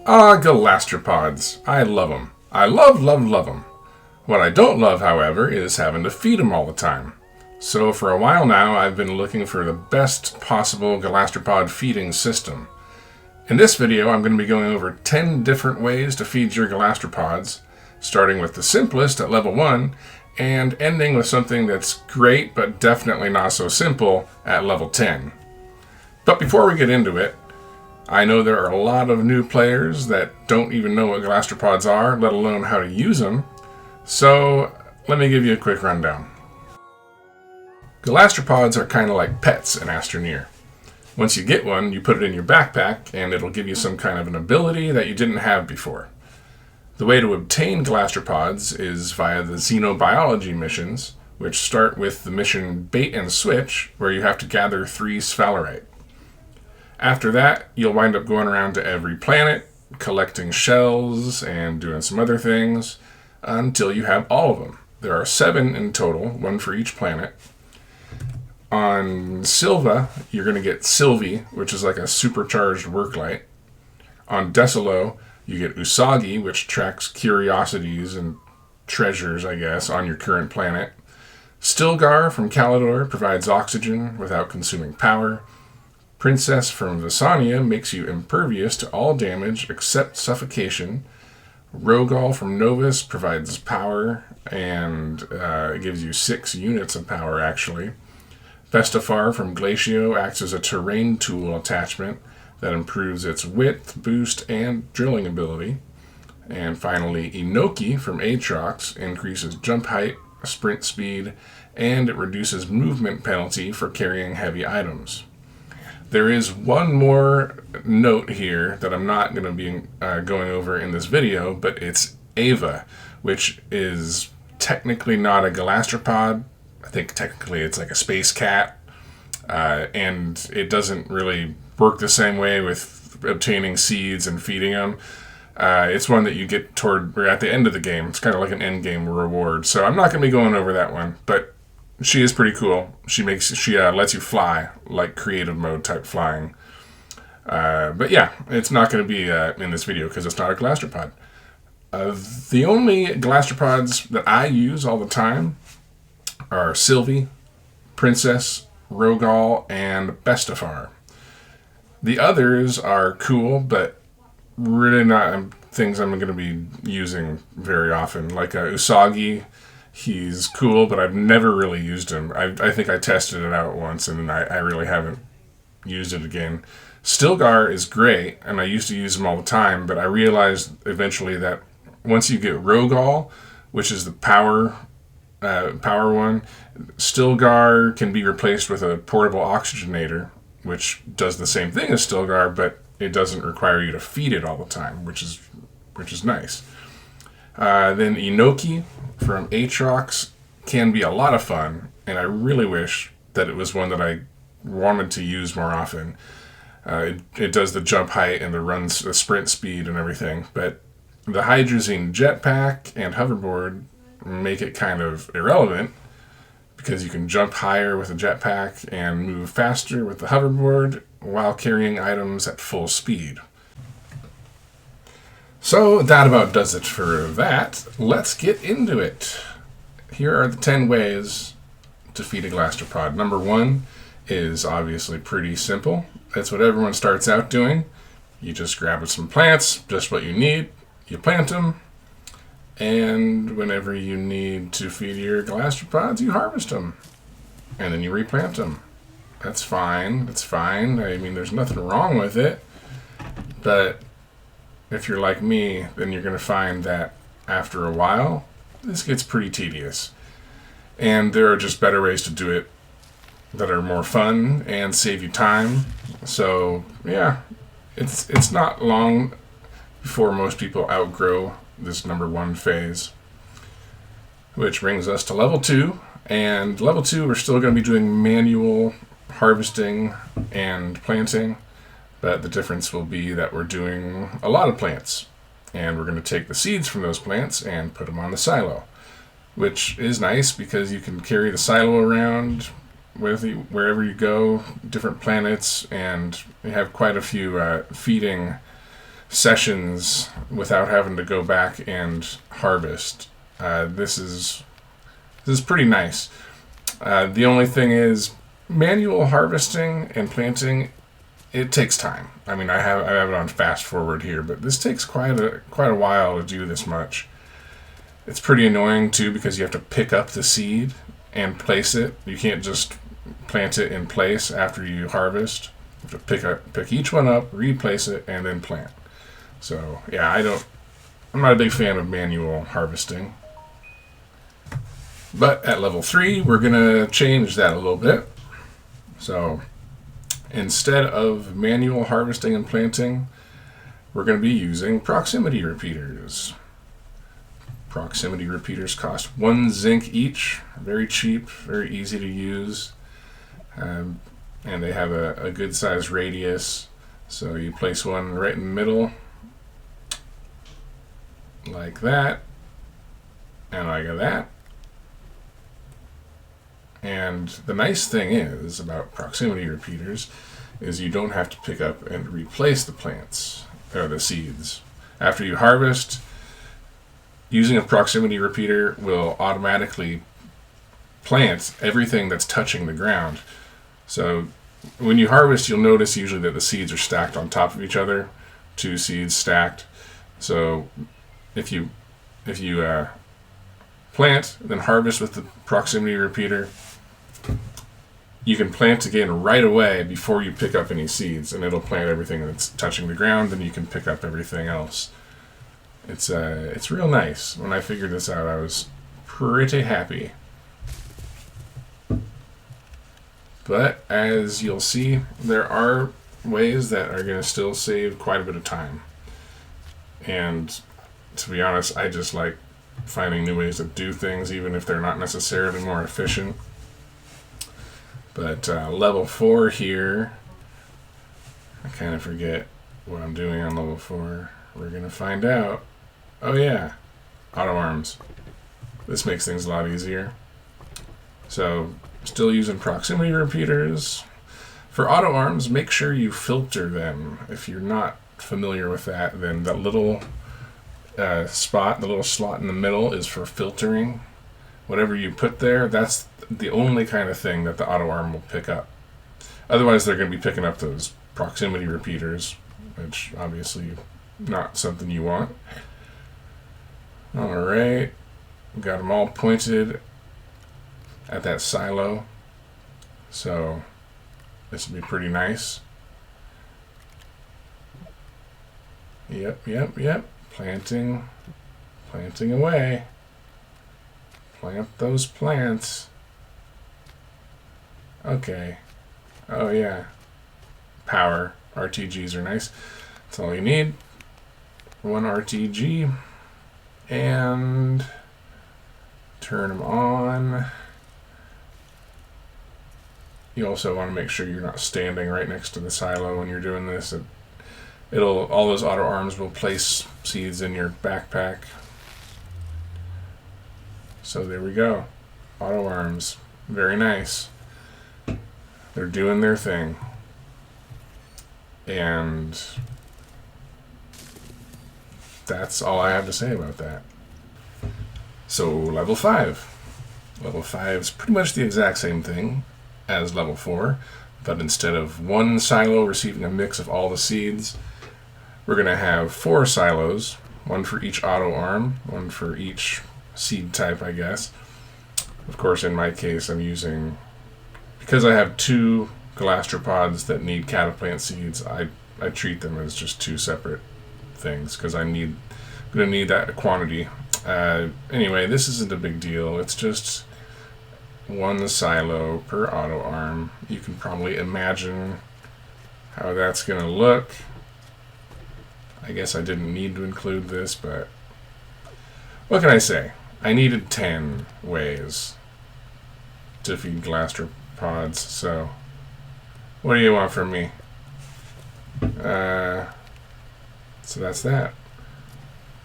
Galastropods. I love them. I love them. What I don't love, however, is having to feed them all the time. So for a while now, I've been looking for the best possible galastropod feeding system. In this video, I'm going to be going over 10 different ways to feed your gastropods, starting with the simplest at level 1, and ending with something that's great but definitely not so simple at level 10. But before we get into it, I know there are a lot of new players that don't even know what gastropods are, let alone how to use them, so let me give you a quick rundown. Gastropods are kind of like pets in Astroneer. Once you get one, you put it in your backpack, and it'll give you some kind of an ability that you didn't have before. The way to obtain gastropods is via the xenobiology missions, which start with the mission Bait and Switch, where you have to gather 3 sphalerite. After that, you'll wind up going around to every planet, collecting shells and doing some other things, until you have all of them. There are 7 in total, 1 for each planet. On Silva, you're going to get Sylvie, which is like a supercharged work light. On Decilo, you get Usagi, which tracks curiosities and treasures, I guess, on your current planet. Stilgar from Calidor provides oxygen without consuming power. Princess from Visania makes you impervious to all damage except suffocation. Rogal from Novus provides power, and it gives you 6 units of power, actually. Vestafar from Glacio acts as a terrain tool attachment that improves its width, boost, and drilling ability. And finally, Inoki from Aatrox increases jump height, sprint speed, and it reduces movement penalty for carrying heavy items. There is one more note here that I'm not going to be going over in this video, but it's Ava, which is technically not a galastropod. I think technically it's like a space cat, and it doesn't really work the same way with obtaining seeds and feeding them. It's one that you get toward or at the end of the game. It's kind of like an end game reward. So I'm not going to be going over that one, but she is pretty cool. She lets you fly, like creative mode type flying. But yeah, it's not going to be in this video because it's not a galastropod. The only gastropods that I use all the time are Sylvie, Princess, Rogal, and Bestafar. The others are cool, but really not things I'm going to be using very often. Like Usagi, he's cool, but I've never really used him. I think I tested it out once, and I really haven't used it again. Stilgar is great, and I used to use him all the time, but I realized eventually that once you get Rogal, which is the power one, Stilgar can be replaced with a portable oxygenator, which does the same thing as Stilgar, but it doesn't require you to feed it all the time, which is nice. Then Inoki from Aatrox can be a lot of fun, and I really wish that it was one that I wanted to use more often. It does the jump height and the sprint speed and everything, but the hydrazine jetpack and hoverboard make it kind of irrelevant because you can jump higher with a jetpack and move faster with the hoverboard while carrying items at full speed. So that about does it for that. Let's get into it. Here are the 10 ways to feed a gastropod. Number 1 is obviously pretty simple. That's what everyone starts out doing. You just grab some plants, just what you need. You plant them, and whenever you need to feed your gastropods, you harvest them, and then you replant them. That's fine. That's fine. I mean, there's nothing wrong with it, but if you're like me, then you're going to find that after a while, this gets pretty tedious. And there are just better ways to do it that are more fun and save you time. So, yeah, it's not long before most people outgrow this number 1 phase. Which brings us to level 2. And level 2, we're still going to be doing manual harvesting and planting. But the difference will be that we're doing a lot of plants. And we're going to take the seeds from those plants and put them on the silo. Which is nice because you can carry the silo around with you wherever you go, different planets, and you have quite a few feeding sessions without having to go back and harvest. This is pretty nice. The only thing is, manual harvesting and planting, it takes time. I mean, I have it on fast forward here, but this takes quite a while to do this much. It's pretty annoying too because you have to pick up the seed and place it. You can't just plant it in place after you harvest. You have to pick each one up, replace it, and then plant. So yeah, I'm not a big fan of manual harvesting. But at level 3, we're gonna change that a little bit. So instead of manual harvesting and planting, we're going to be using proximity repeaters. Proximity repeaters cost 1 zinc each, very cheap, very easy to use, and they have a good size radius. So you place one right in the middle, like that, and like that. And the nice thing is about proximity repeaters is you don't have to pick up and replace the plants or the seeds. After you harvest, using a proximity repeater will automatically plant everything that's touching the ground. So when you harvest, you'll notice usually that the seeds are stacked on top of each other, 2 seeds stacked. So if you plant, then harvest with the proximity repeater, you can plant again right away before you pick up any seeds, and it'll plant everything that's touching the ground, and you can pick up everything else. It's real nice. When I figured this out, I was pretty happy. But as you'll see, there are ways that are going to still save quite a bit of time. And to be honest, I just like finding new ways to do things, even if they're not necessarily more efficient. But level 4 here, I kind of forget what I'm doing on level 4. We're going to find out. Oh yeah, auto arms. This makes things a lot easier. So, still using proximity repeaters. For auto arms, make sure you filter them. If you're not familiar with that, then that little spot, the little slot in the middle is for filtering. Whatever you put there, that's the only kind of thing that the auto arm will pick up. Otherwise, they're going to be picking up those proximity repeaters, which obviously not something you want. Alright, got them all pointed at that silo, so this will be pretty nice. Yep. Planting away. Plant those plants. Okay. Oh yeah. Power. RTGs are nice. That's all you need. 1 RTG. And turn them on. You also want to make sure you're not standing right next to the silo when you're doing this. All those auto arms will place seeds in your backpack. So there we go. Auto arms. Very nice. They're doing their thing. And that's all I have to say about that. So level 5. Level 5 is pretty much the exact same thing as level 4, but instead of 1 silo receiving a mix of all the seeds, we're going to have 4 silos, 1 for each auto arm, 1 for each seed type, I guess. Of course, in my case, I'm using, because I have 2 galastropods that need cataplant seeds, I treat them as just 2 separate things, because I'm going to need that quantity. Anyway, this isn't a big deal. It's just 1 silo per auto arm. You can probably imagine how that's going to look. I guess I didn't need to include this, but what can I say? I needed 10 ways to feed gastropods, so what do you want from me? So that's that.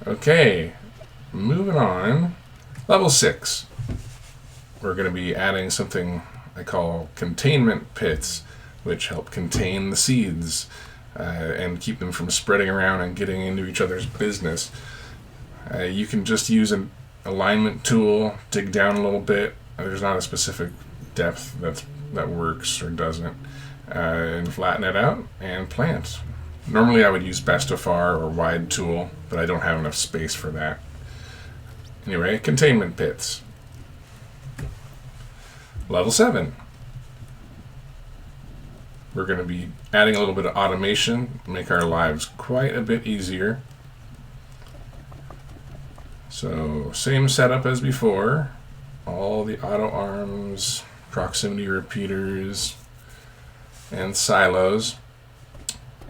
Okay, moving on. Level 6. We're going to be adding something I call containment pits, which help contain the seeds. and keep them from spreading around and getting into each other's business. You can just use an alignment tool, dig down a little bit. There's not a specific depth that works or doesn't, and flatten it out and plant. Normally I would use Bestafar or Wide Tool, but I don't have enough space for that. Anyway, containment pits. Level 7. We're going to be adding a little bit of automation, make our lives quite a bit easier. So, same setup as before. All the auto arms, proximity repeaters, and silos.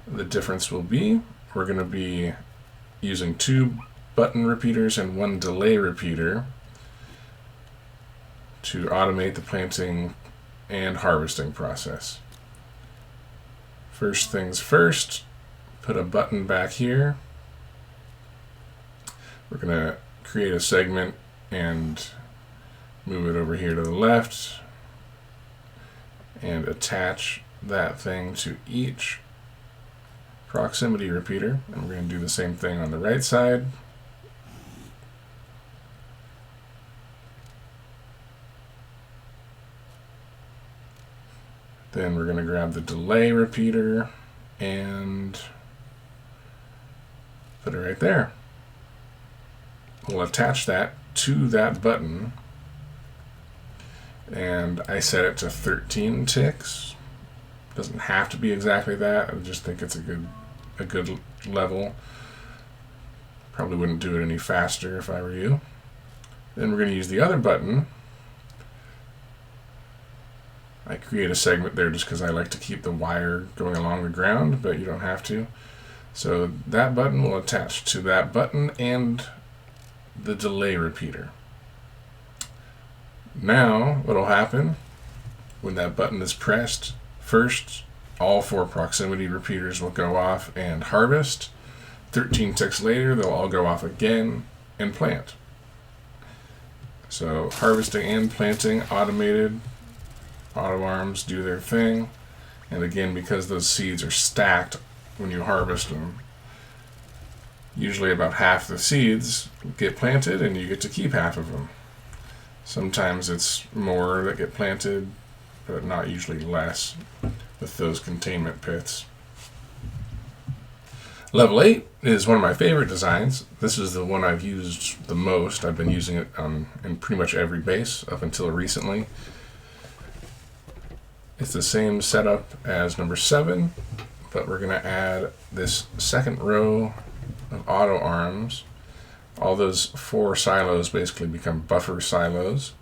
The difference will be we're going to be using 2 button repeaters and 1 delay repeater to automate the planting and harvesting process. First things first, put a button back here. We're going to create a segment and move it over here to the left and attach that thing to each proximity repeater. And we're going to do the same thing on the right side. Then we're going to grab the delay repeater and put it right there. We'll attach that to that button, and I set it to 13 ticks. Doesn't have to be exactly that. I just think it's a good level. Probably wouldn't do it any faster if I were you. Then we're going to use the other button. I create a segment there just because I like to keep the wire going along the ground, but you don't have to. So that button will attach to that button and the delay repeater. Now, what will happen when that button is pressed? First, all 4 proximity repeaters will go off and harvest. 13 ticks later, they'll all go off again and plant. So harvesting and planting automated. Auto arms do their thing, and again, because those seeds are stacked when you harvest them, usually about half the seeds get planted and you get to keep half of them. Sometimes it's more that get planted, but not usually less with those containment pits. Level 8 is one of my favorite designs. This is the one I've used the most. I've been using it in pretty much every base up until recently. It's the same setup as number 7, but we're going to add this second row of auto arms. All those 4 silos basically become buffer silos,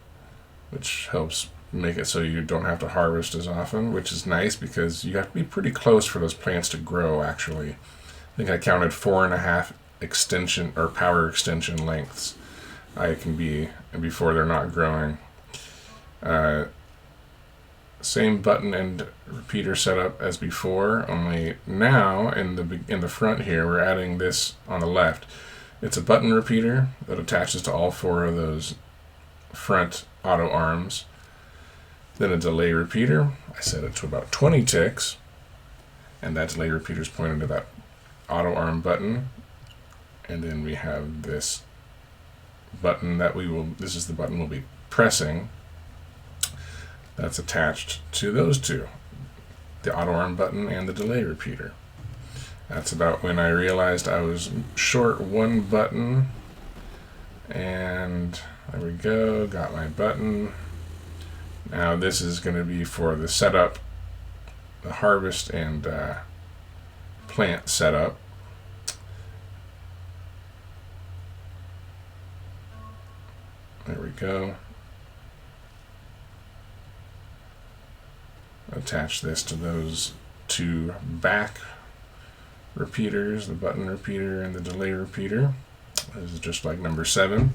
which helps make it so you don't have to harvest as often, which is nice because you have to be pretty close for those plants to grow, actually. I think I counted 4.5 extension or power extension lengths I can be before they're not growing. Same button and repeater setup as before, only now in the front here we're adding this on the left. It's a button repeater that attaches to all 4 of those front auto arms. Then a delay repeater. I set it to about 20 ticks, and that delay repeater is pointed to that auto arm button. And then we have this button this is the button we'll be pressing. That's attached to those 2, the auto arm button and the delay repeater. That's about when I realized I was short 1 button, and there we go, got my button. Now this is going to be for the setup, the harvest and plant setup. There we go. Attach this to those 2 back repeaters, the button repeater and the delay repeater. This is just like number 7.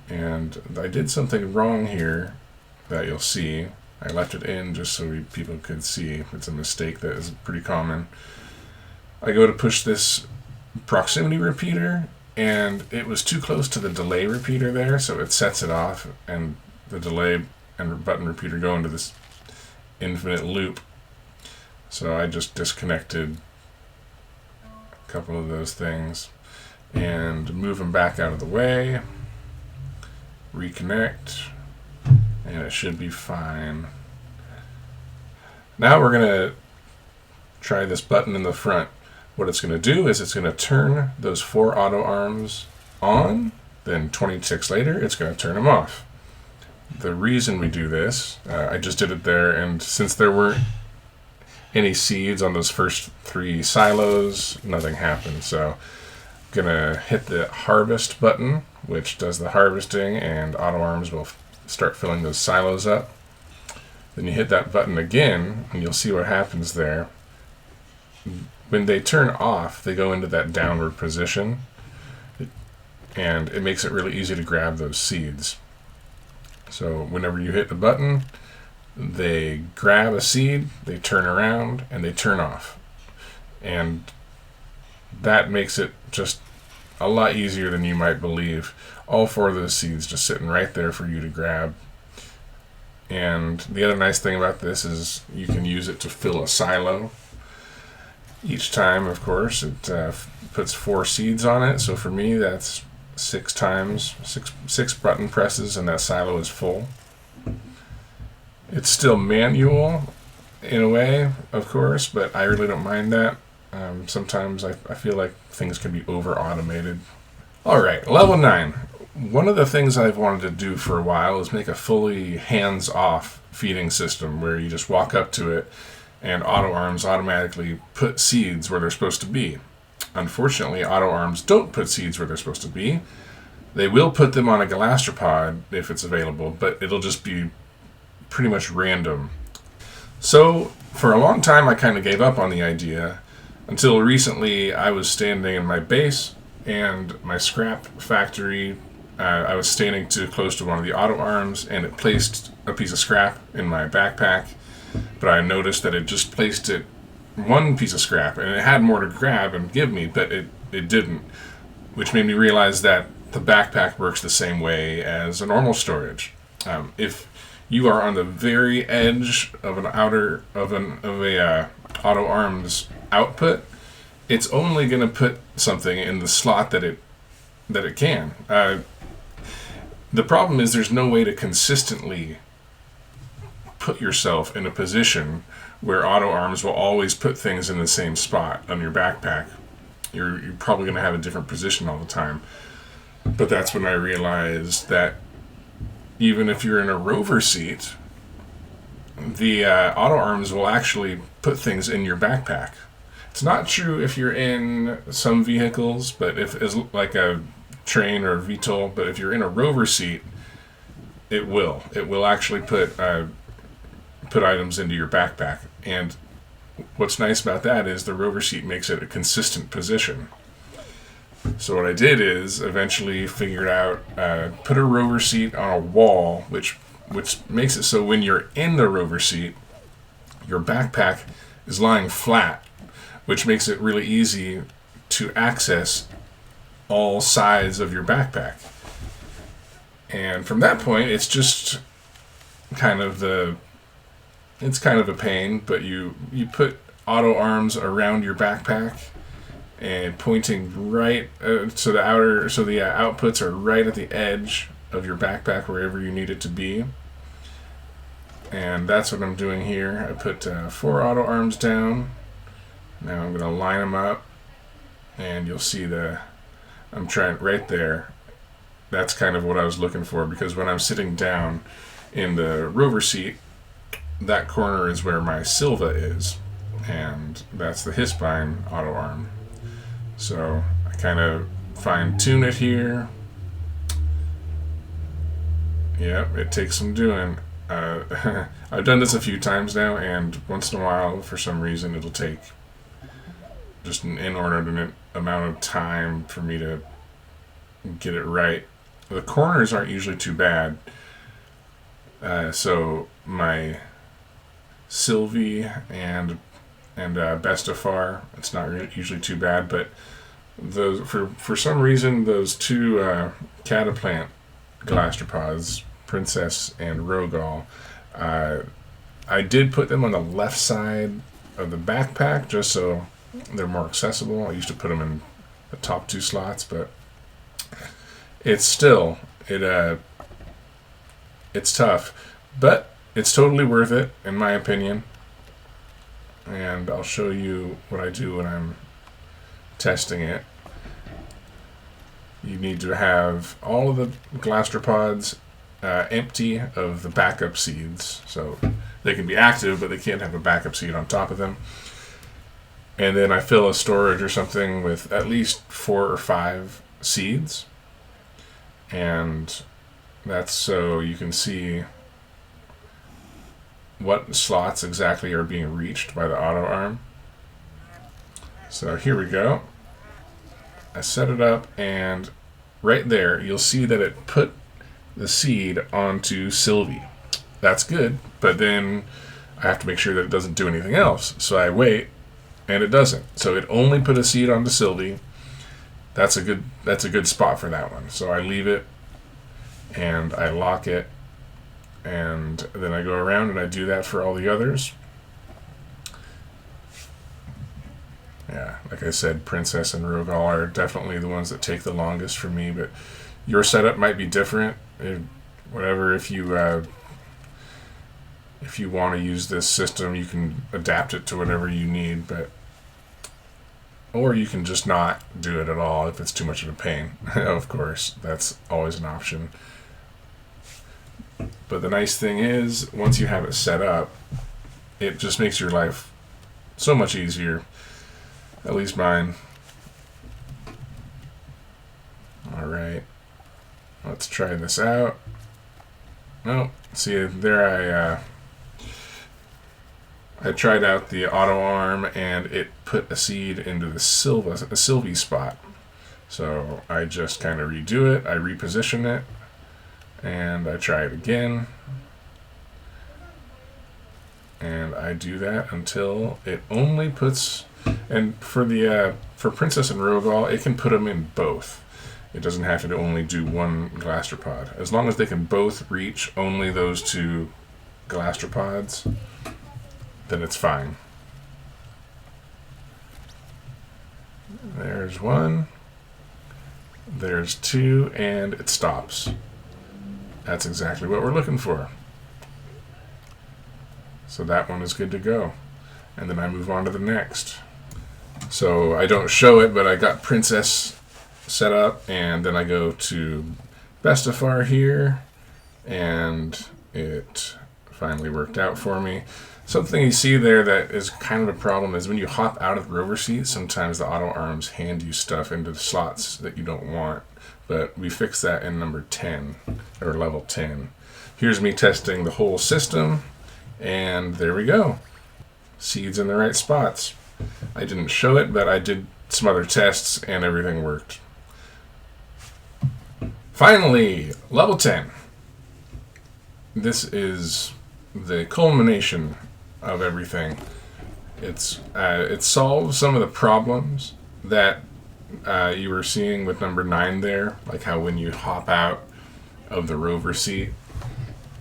And I did something wrong here that you'll see. I left it in just so people could see. It's a mistake that is pretty common. I go to push this proximity repeater, and it was too close to the delay repeater there, so it sets it off, and the delay and button repeater go into infinite loop. So I just disconnected a couple of those things and move them back out of the way. Reconnect, and it should be fine. Now we're going to try this button in the front. What it's going to do is it's going to turn those 4 auto arms on, then 20 ticks later it's going to turn them off. The reason we do this, I just did it there, and since there weren't any seeds on those first 3 silos, nothing happened. So I'm going to hit the harvest button, which does the harvesting, and auto arms will start filling those silos up. Then you hit that button again, and you'll see what happens there. When they turn off, they go into that downward position, and it makes it really easy to grab those seeds. So whenever you hit the button, they grab a seed, they turn around, and they turn off. And that makes it just a lot easier than you might believe. All 4 of those seeds just sitting right there for you to grab. And the other nice thing about this is you can use it to fill a silo. Each time, of course, it puts 4 seeds on it. So for me, that's 6 times, 6 button presses, and that silo is full. It's still manual in a way, of course, but I really don't mind that. Sometimes I feel like things can be over-automated. Alright, level 9. One of the things I've wanted to do for a while is make a fully hands-off feeding system where you just walk up to it and auto arms automatically put seeds where they're supposed to be. Unfortunately, auto arms don't put seeds where they're supposed to be. They will put them on a galastropod if it's available, but it'll just be pretty much random. So for a long time I kind of gave up on the idea until recently. I was standing in my base and my scrap factory, I was standing too close to one of the auto arms, and it placed a piece of scrap in my backpack, but I noticed that it just placed it one piece of scrap, and it had more to grab and give me, but it didn't, which made me realize that the backpack works the same way as a normal storage. If you are on the very edge of an auto arms output, it's only going to put something in the slot that it can. The problem is there's no way to consistently put yourself in a position where auto arms will always put things in the same spot on your backpack. You're probably going to have a different position all the time. But that's when I realized that even if you're in a Rover seat, the auto arms will actually put things in your backpack. It's not true if you're in some vehicles, but if it's like a train or a VTOL, but if you're in a Rover seat, it will. It will actually put items into your backpack. And what's nice about that is the Rover seat makes it a consistent position. So what I did is eventually figured out, put a Rover seat on a wall, which makes it so when you're in the Rover seat, your backpack is lying flat, which makes it really easy to access all sides of your backpack. And from that point, it's just kind of a pain, but you put auto arms around your backpack and pointing right so the outputs are right at the edge of your backpack wherever you need it to be. And that's what I'm doing here. I put 4 auto arms down. Now I'm going to line them up, and you'll see I'm trying right there. That's kind of what I was looking for, because when I'm sitting down in the Rover seat, that corner is where my Silva is, and that's the Hispine auto arm. So I kind of fine-tune it here. Yep, it takes some doing. I've done this a few times now, and once in a while, for some reason, it'll take just an inordinate amount of time for me to get it right. The corners aren't usually too bad. So my Sylvie and Bestafar, it's not usually too bad, but those for some reason those 2 cataplant gastropods, Princess and Rogal, I did put them on the left side of the backpack just so they're more accessible. I used to put them in the top 2 slots, but it's still it's tough, but it's totally worth it in my opinion. And I'll show you what I do when I'm testing it. You need to have all of the gastropods empty of the backup seeds, so they can be active, but they can't have a backup seed on top of them. And then I fill a storage or something with at least 4 or 5 seeds, and that's so you can see what slots exactly are being reached by the auto arm. So here we go. I set it up, and right there you'll see that it put the seed onto Sylvie. That's good, but then I have to make sure that it doesn't do anything else. So I wait, and it doesn't. So it only put a seed onto Sylvie. That's a good spot for that one. So I leave it, and I lock it, and then I go around and I do that for all the others. Yeah, like I said, Princess and Rover are definitely the ones that take the longest for me, but your setup might be different. Whatever, if you want to use this system, you can adapt it to whatever you need, or you can just not do it at all if it's too much of a pain. Of course, that's always an option. But the nice thing is, once you have it set up, it just makes your life so much easier. At least mine. Alright. Let's try this out. Oh, see, there I tried out the auto arm, and it put a seed into the Sylvie spot. So I just kind of redo it, I reposition it, and I try it again. And I do that until it only puts, and for Princess and Rogal, it can put them in both. It doesn't have to only do one galastropod. As long as they can both reach only those 2 gastropods, then it's fine. There's 1. There's 2, and it stops. That's exactly what we're looking for. So that one is good to go. And then I move on to the next. So I don't show it, but I got Princess set up, and then I go to Bestafar here, and it finally worked out for me. Something you see there that is kind of a problem is when you hop out of the rover seat, sometimes the auto arms hand you stuff into the slots that you don't want. But we fixed that in number 10, or level 10. Here's me testing the whole system, and there we go. Seeds in the right spots. I didn't show it, but I did some other tests, and everything worked. Finally, level 10. This is the culmination of everything. It solves some of the problems that you were seeing with number 9 there, like how when you hop out of the rover seat,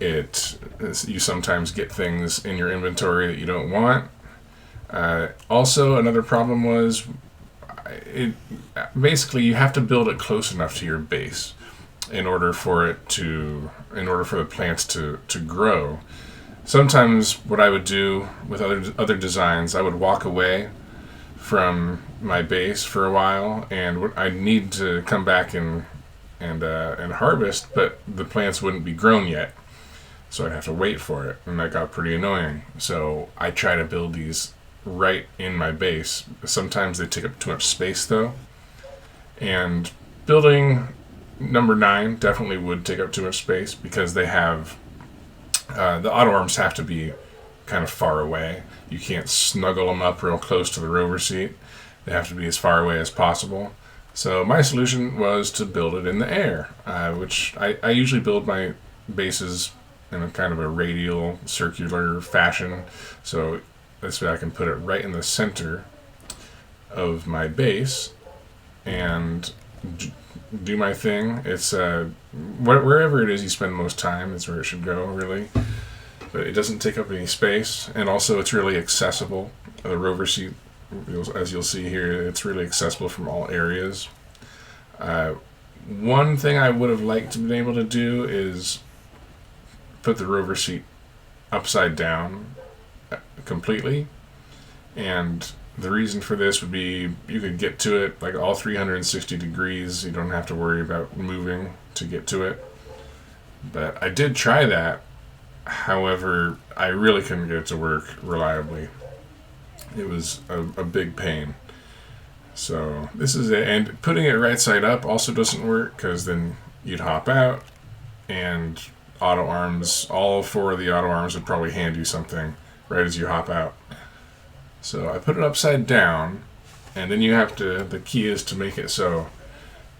you sometimes get things in your inventory that you don't want. Also, another problem was basically you have to build it close enough to your base in order for the plants to grow. Sometimes what I would do with other designs, I would walk away from my base for a while, and I'd need to come back and harvest, but the plants wouldn't be grown yet, so I'd have to wait for it, and that got pretty annoying. So I try to build these right in my base. Sometimes they take up too much space though, and building number 9 definitely would take up too much space because they have the auto arms have to be kind of far away. You can't snuggle them up real close to the rover seat. They have to be as far away as possible. So my solution was to build it in the air, which I usually build my bases in a kind of a radial, circular fashion. So this way I can put it right in the center of my base and do my thing. It's wherever it is you spend most time is where it should go, really. but it doesn't take up any space, and also it's really accessible. The Rover seat, as you'll see here, it's really accessible from all areas. One thing I would have liked to be able to do is put the Rover seat upside down completely, and the reason for this would be you could get to it like all 360 degrees. You don't have to worry about moving to get to it. But I did try that. However, I really couldn't get it to work reliably. It was a big pain. So this is it. And putting it right side up also doesn't work, because then you'd hop out and auto arms, all four of the auto arms would probably hand you something right as you hop out. So I put it upside down, and then you have to, the key is to make it so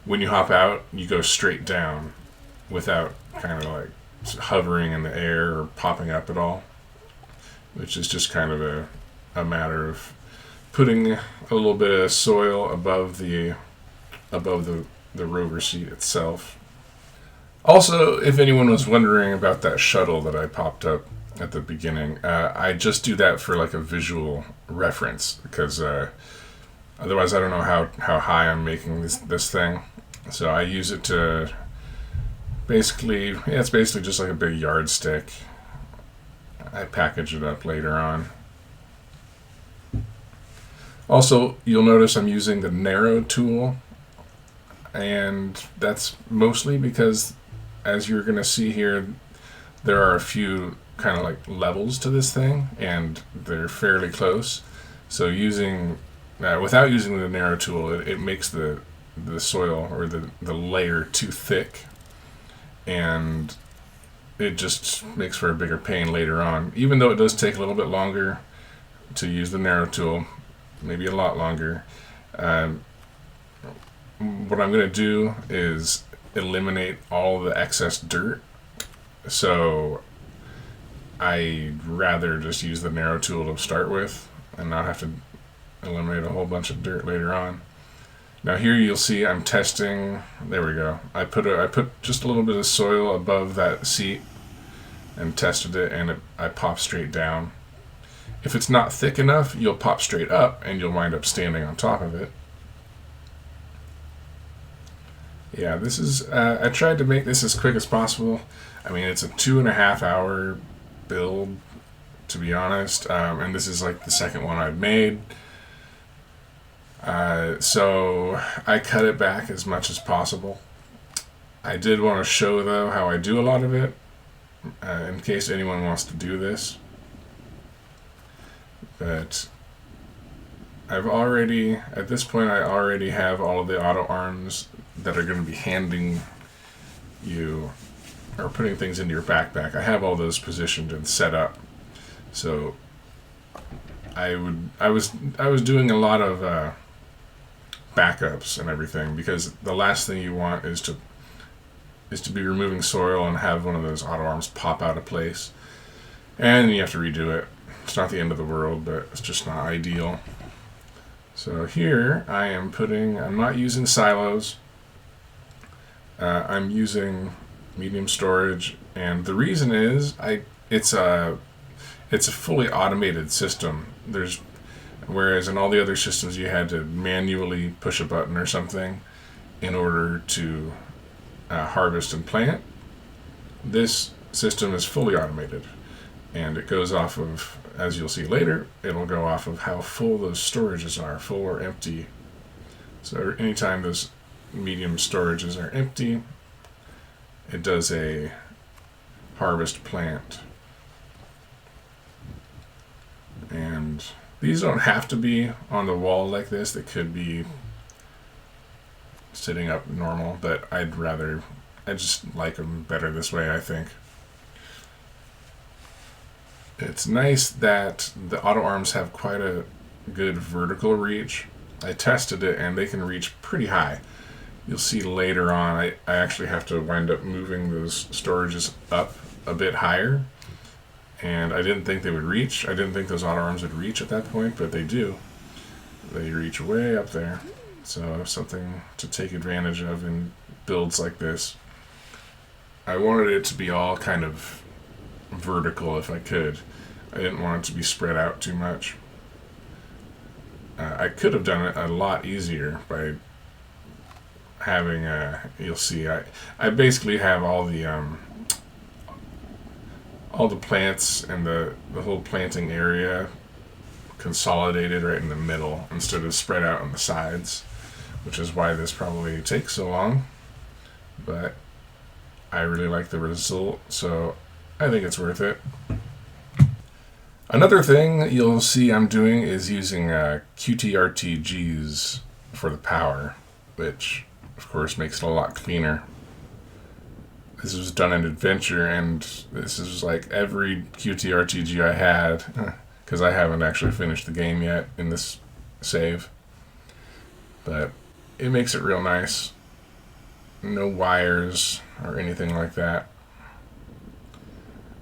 when you hop out, you go straight down without kind of like hovering in the air or popping up at all, which is just kind of a matter of putting a little bit of soil above the Rover seat itself. Also, if anyone was wondering about that shuttle that I popped up at the beginning, I just do that for like a visual reference, because otherwise I don't know how high I'm making this thing. So I use it to basically, it's basically just like a big yardstick. I package it up later on. Also, you'll notice I'm using the narrow tool, and that's mostly because, as you're going to see here, there are a few kind of like levels to this thing, and they're fairly close. So using without using the narrow tool, it makes the soil or the layer too thick, and it just makes for a bigger pain later on. Even though it does take a little bit longer to use the narrow tool, maybe a lot longer. What I'm going to do is eliminate all the excess dirt. So I'd rather just use the narrow tool to start with and not have to eliminate a whole bunch of dirt later on. Now here you'll see I'm testing. There we go. I put just a little bit of soil above that seat and tested it, and I popped straight down. If it's not thick enough, you'll pop straight up and you'll wind up standing on top of it. Yeah, this is, I tried to make this as quick as possible. I mean, it's a 2.5 hour build, to be honest, and this is like the second one I've made. So I cut it back as much as possible. I did want to show, though, how I do a lot of it, in case anyone wants to do this. But at this point, I already have all of the auto arms that are going to be handing you or putting things into your backpack. I have all those positioned and set up. So I was doing a lot of backups and everything, because the last thing you want is to be removing soil and have one of those auto arms pop out of place, and you have to redo it. It's not the end of the world, but it's just not ideal. So here I'm not using silos. I'm using medium storage, and the reason is it's a fully automated system. Whereas in all the other systems you had to manually push a button or something in order to harvest and plant. This system is fully automated, and it goes off of, as you'll see later, it'll go off of how full those storages are, full or empty. So anytime those medium storages are empty, it does a harvest plant. And these don't have to be on the wall like this. They could be sitting up normal, but I just like them better this way, I think. It's nice that the auto arms have quite a good vertical reach. I tested it, and they can reach pretty high. You'll see later on, I actually have to wind up moving those storages up a bit higher, and I didn't think they would reach. I didn't think those auto arms would reach at that point, but they do. They reach way up there. So something to take advantage of in builds like this. I wanted it to be all kind of vertical if I could. I didn't want it to be spread out too much. I could have done it a lot easier by having you'll see I basically have all the plants and the whole planting area consolidated right in the middle instead of spread out on the sides, which is why this probably takes so long, but I really like the result, so I think it's worth it. Another thing you'll see I'm doing is using QTRTGs for the power, which of course makes it a lot cleaner. This was done in Adventure, and this is like every QTRTG I had, because I haven't actually finished the game yet in this save. But it makes it real nice. No wires or anything like that.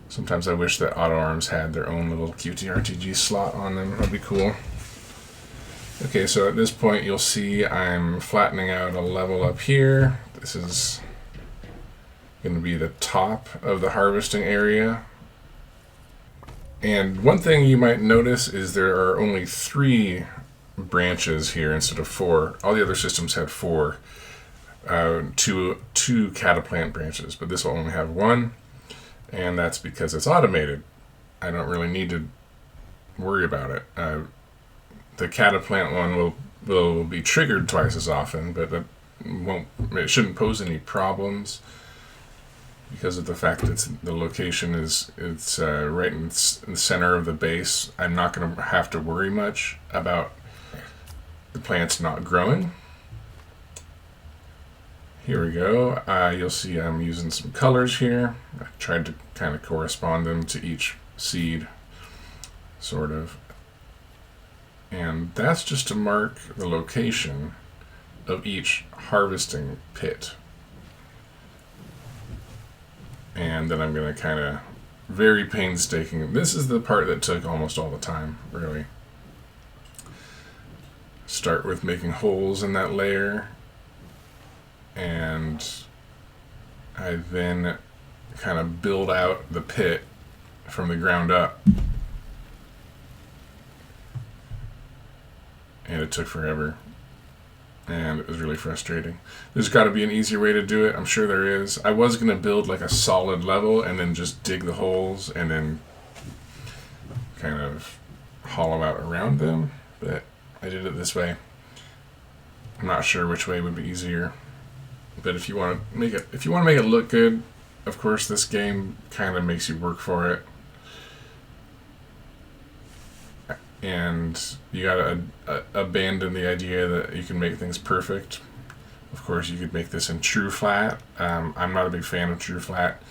Sometimes I wish that Auto Arms had their own little QTRTG slot on them. That'd be cool. Okay, so at this point you'll see I'm flattening out a level up here. This is going to be the top of the harvesting area. And one thing you might notice is there are only 3 branches here instead of 4. All the other systems had 4. Two cataplant branches, but this will only have 1. And that's because it's automated. I don't really need to worry about it. The cataplant one will be triggered twice as often, but it shouldn't pose any problems because of the fact that the location is right in the center of the base. I'm not going to have to worry much about the plants not growing. Here we go. You'll see I'm using some colors here. I tried to kind of correspond them to each seed, sort of. And that's just to mark the location of each harvesting pit. And then I'm going to kind of very painstaking. This is the part that took almost all the time, really. Start with making holes in that layer. And I then kind of build out the pit from the ground up. And it took forever. And it was really frustrating. There's got to be an easier way to do it. I'm sure there is. I was going to build like a solid level and then just dig the holes and then kind of hollow out around them. But I did it this way. I'm not sure which way would be easier. But if you want to make it look good, of course this game kind of makes you work for it. And you gotta abandon the idea that you can make things perfect. Of course, you could make this in true flat. I'm not a big fan of true flat,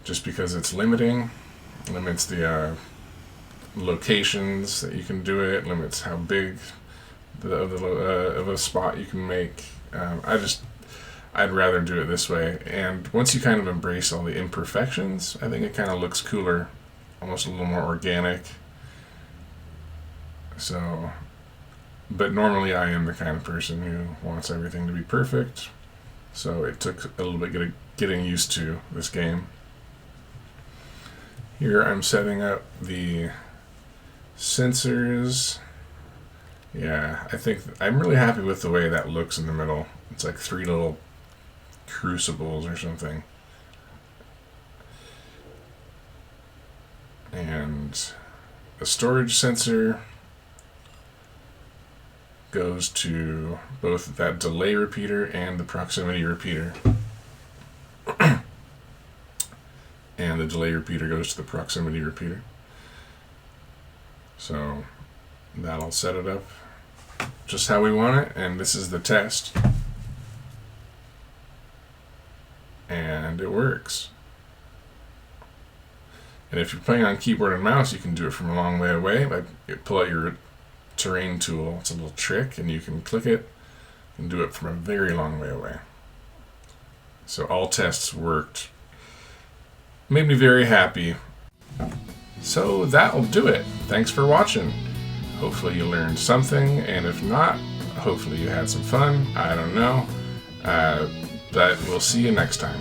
just because it's limiting. It limits the locations that you can do it. Limits how big of a spot you can make. I'd rather do it this way. And once you kind of embrace all the imperfections, I think it kind of looks cooler, almost a little more organic. So, but normally I am the kind of person who wants everything to be perfect. So it took a little bit getting used to this game. Here I'm setting up the sensors. Yeah, I think I'm really happy with the way that looks in the middle. It's like 3 little crucibles or something. And the storage sensor goes to both that delay repeater and the proximity repeater. And the delay repeater goes to the proximity repeater. So that'll set it up just how we want it, and this is the test. And it works. And if you're playing on keyboard and mouse, you can do it from a long way away. Like, pull out your terrain tool. It's a little trick, and you can click it and do it from a very long way away. So all tests worked. Made me very happy. So that'll do it. Thanks for watching. Hopefully you learned something, and if not, hopefully you had some fun. I don't know. But we'll see you next time.